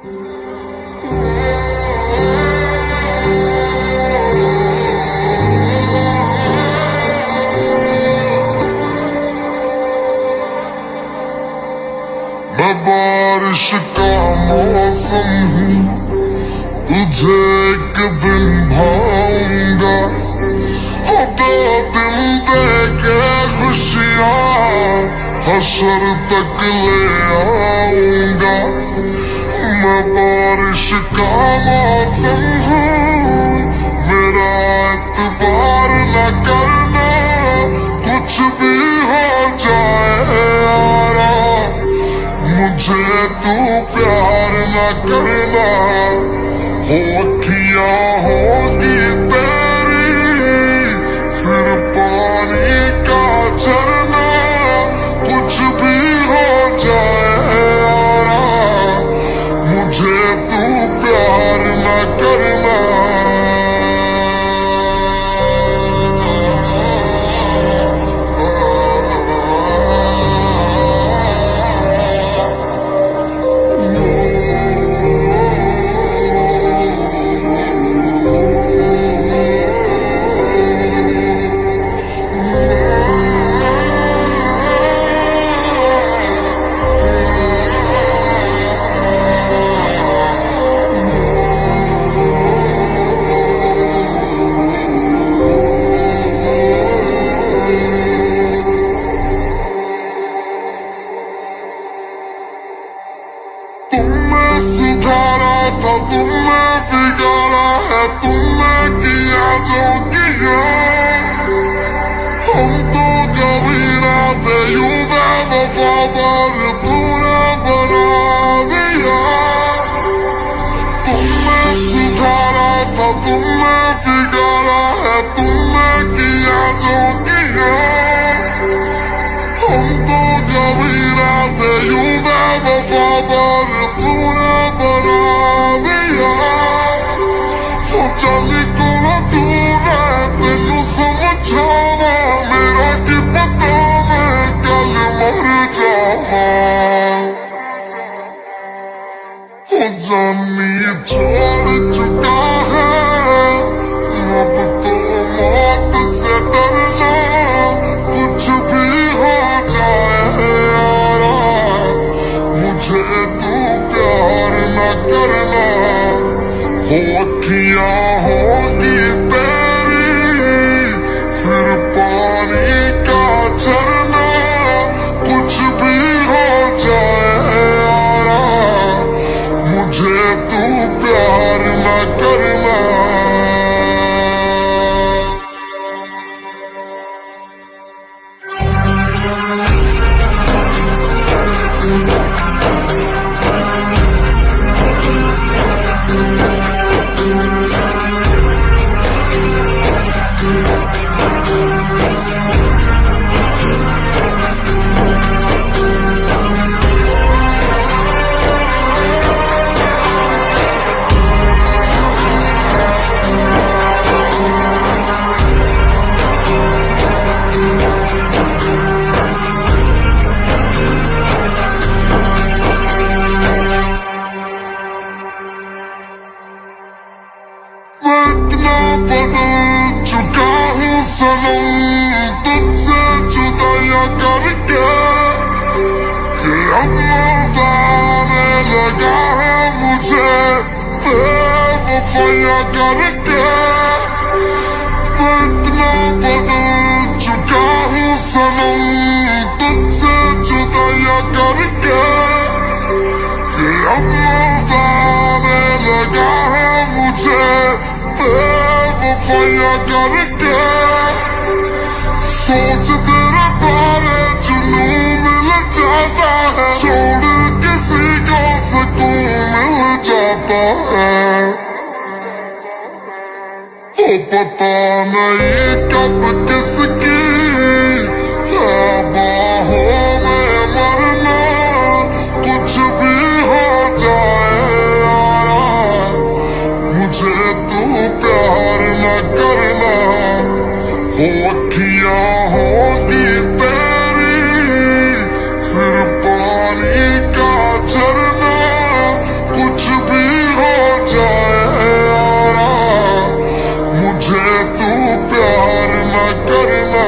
मैं बारिश का मौसम हूँ, तुझे एक दिन भाऊंगा। दो दिन दे के खुशियाँ हशर तक ले आऊंगा। मैं बारिश का मौसम हूँ, मेरा एतबार न करना, कुछ भी हो जाए यारा, मुझे तू प्यार न करना। हो अखियाँ होगी तेरी, फिर पानी का झरना, कुछ भी हो जाए यारा, मुझे तू प्यार न करना। तुमने सुधारा था, तुमने बिगाड़ा है, तुमने किया जो किया। हम तो कभी ना थे यूं बेवफादार, तूने बना दिया। तुमने सुधारा था, तुमने बिगाड़ा है, तुमने किया जो किया। हम तो कभी ना थे यूं बेवफादार, तूने बना दिया। सोचा निकला तूने, तेनू समझावा, मेरा की पता मैं कल मर जावा। जानी छोड़ चुका है, अब तो मौत से डरना, कुछ भी हो जाए यारा, मुझे तू प्यार न करना। हो अखियाँ होगी तेरी, फिर पानी का झरना, कुछ भी हो जाए यारा, मुझे तू प्यार न करना। बदल चुका हूँ सनम, तुझसे जुदाइयाँ करके, कि अब मज़ा आने लगा है मुझे बेवफाइयाँ करके। मैं इतना बदल चुका हूँ सनम, तुझसे जुदाइयाँ करके, कि अब मज़ा आने लगा है मुझे बेवफाइयाँ करके। सोच तेरे बारे जुनून मिल जाता है, छोड़ किसी को सुकून मिल जाता है। हो पता नहीं कब किसकी बाहों में मरना, कुछ भी हो जाए यारा, मुझे तू प्यार न करना। हो अखियाँ होगी तेरी, फिर पानी का झरना, कुछ तू प्यार मैं करना